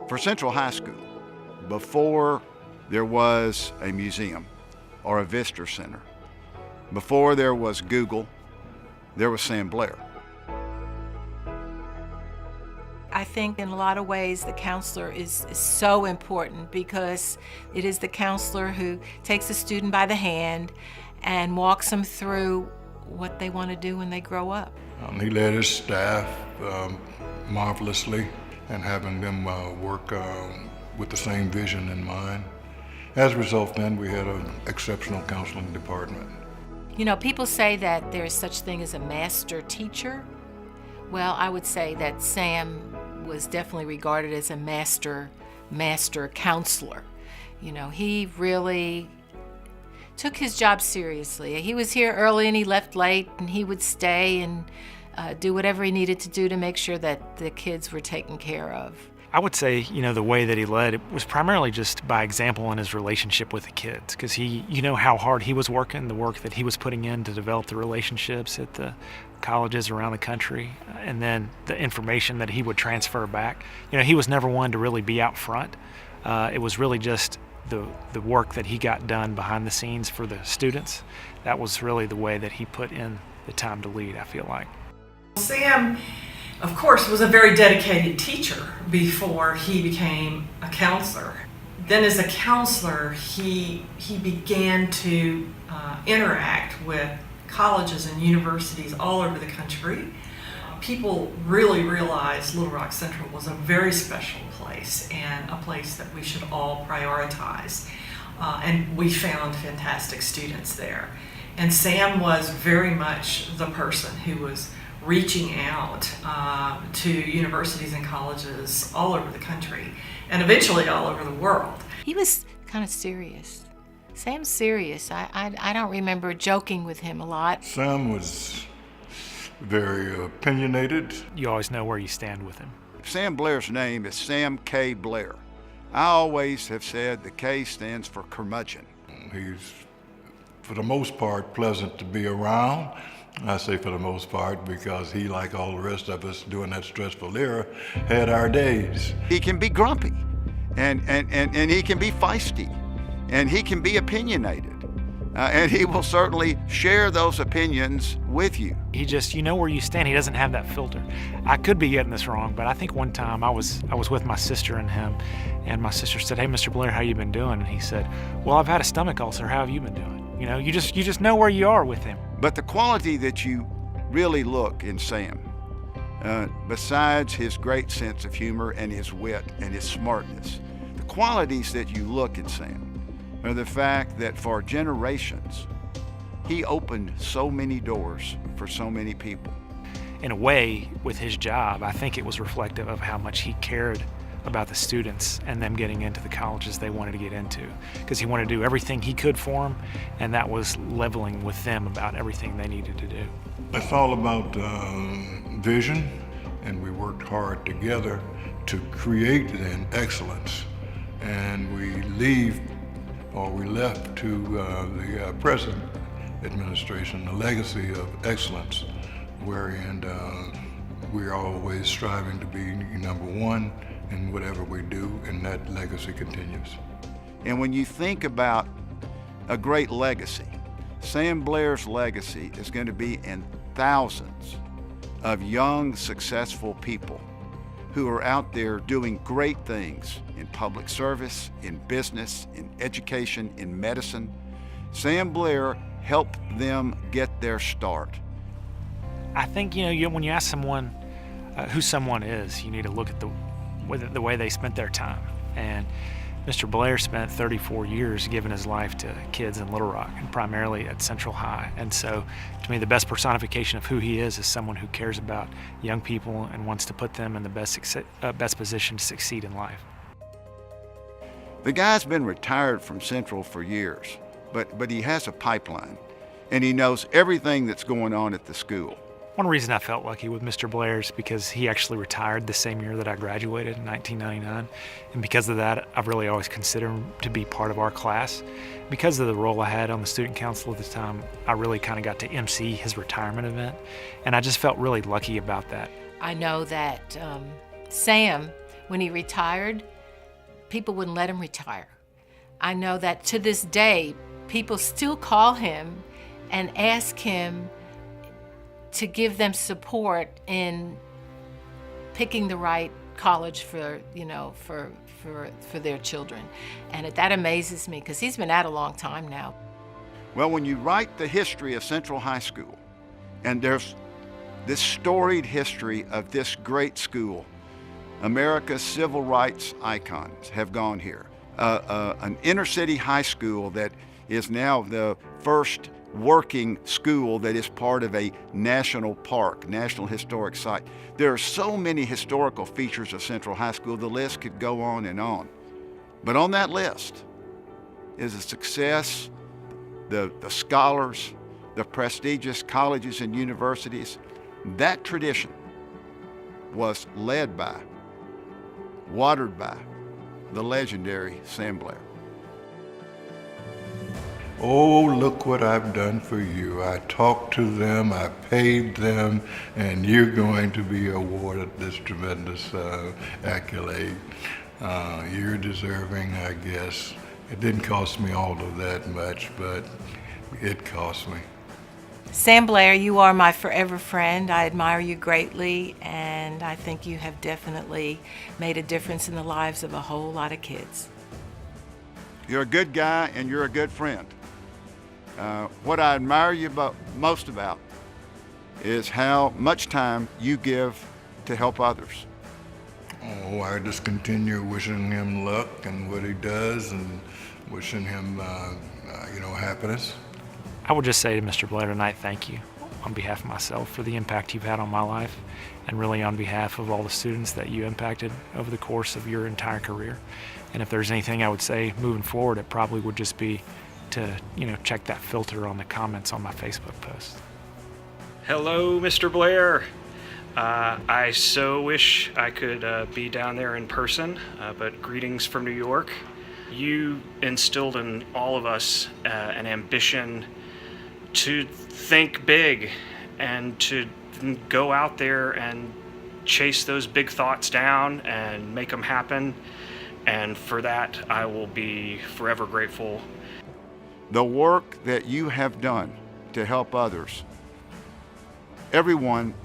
For Central High School, before there was a museum or a visitor center, before there was Google, there was Sam Blair. I think in a lot of ways the counselor is so important because it is the counselor who takes a student by the hand and walks them through what they want to do when they grow up. He led his staff marvelously, and having them work with the same vision in mind. As a result, then, we had an exceptional counseling department. You know, people say that there is such thing as a master teacher. Well, I would say that Sam was definitely regarded as a master counselor. You know, he really took his job seriously. He was here early and he left late, and he would stay and do whatever he needed to do to make sure that the kids were taken care of. I would say, you know, the way that he led, it was primarily just by example in his relationship with the kids, because you know how hard he was working, the work that he was putting in to develop the relationships at the colleges around the country, and then the information that he would transfer back. You know, he was never one to really be out front. It was really just the work that he got done behind the scenes for the students. That was really the way that he put in the time to lead, I feel like. Sam, of course, was a very dedicated teacher before he became a counselor. Then as a counselor, he began to interact with colleges and universities all over the country. People really realized Little Rock Central was a very special place and a place that we should all prioritize. And we found fantastic students there. And Sam was very much the person who was reaching out to universities and colleges all over the country and eventually all over the world. He was kind of serious. Sam's serious. I don't remember joking with him a lot. Sam was very opinionated. You always know where you stand with him. Sam Blair's name is Sam K. Blair. I always have said the K stands for curmudgeon. He's, for the most part, pleasant to be around. I say for the most part because he, like all the rest of us during that stressful era, had our days. He can be grumpy, and he can be feisty, and he can be opinionated, and he will certainly share those opinions with you. He just, you know where you stand. He doesn't have that filter. I could be getting this wrong, but I think one time I was with my sister and him, and my sister said, "Hey, Mr. Blair, how you been doing?" And he said, "Well, I've had a stomach ulcer. How have you been doing?" You know, you just know where you are with him. But the quality that you really look in Sam, besides his great sense of humor and his wit and his smartness, the qualities that you look in Sam are the fact that for generations, he opened so many doors for so many people. In a way, with his job, I think it was reflective of how much he cared about the students and them getting into the colleges they wanted to get into, because he wanted to do everything he could for them, and that was leveling with them about everything they needed to do. It's all about vision, and we worked hard together to create an excellence, and we left to the present administration a legacy of excellence, wherein we're always striving to be number one in whatever we do, and that legacy continues. And when you think about a great legacy, Sam Blair's legacy is going to be in thousands of young, successful people who are out there doing great things in public service, in business, in education, in medicine. Sam Blair helped them get their start. I think, you know, when you ask someone who someone is, you need to look at the way they spent their time. And Mr. Blair spent 34 years giving his life to kids in Little Rock, and primarily at Central High. And so, to me, the best personification of who he is someone who cares about young people and wants to put them in the best position to succeed in life. The guy's been retired from Central for years, but he has a pipeline, and he knows everything that's going on at the school. One reason I felt lucky with Mr. Blair is because he actually retired the same year that I graduated in 1999. And because of that, I've really always considered him to be part of our class. Because of the role I had on the student council at the time, I really kind of got to MC his retirement event. And I just felt really lucky about that. I know that Sam, when he retired, people wouldn't let him retire. I know that to this day, people still call him and ask him to give them support in picking the right college for, for their children. And that amazes me because he's been out a long time now. Well, when you write the history of Central High School, and there's this storied history of this great school, America's civil rights icons have gone here. An inner city high school that is now the first working school that is part of a national park, National Historic Site. There are so many historical features of Central High School, the list could go on and on. But on that list is the success, the scholars, the prestigious colleges and universities. That tradition was led by, watered by, the legendary Sam Blair. Oh, look what I've done for you. I talked to them, I paid them, and you're going to be awarded this tremendous accolade. You're deserving, I guess. It didn't cost me all of that much, but it cost me. Sam Blair, you are my forever friend. I admire you greatly, and I think you have definitely made a difference in the lives of a whole lot of kids. You're a good guy and you're a good friend. What I admire you most about is how much time you give to help others. Oh, I just continue wishing him luck and what he does, and wishing him, happiness. I would just say to Mr. Blair tonight, thank you on behalf of myself for the impact you've had on my life, and really on behalf of all the students that you impacted over the course of your entire career. And if there's anything I would say moving forward, it probably would just be to, check that filter on the comments on my Facebook post. Hello, Mr. Blair. I so wish I could be down there in person, but greetings from New York. You instilled in all of us an ambition to think big and to go out there and chase those big thoughts down and make them happen. And for that, I will be forever grateful. The work that you have done to help others, everyone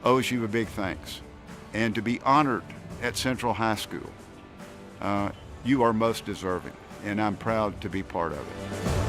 owes you a big thanks. And to be honored at Central High School, you are most deserving, and I'm proud to be part of it.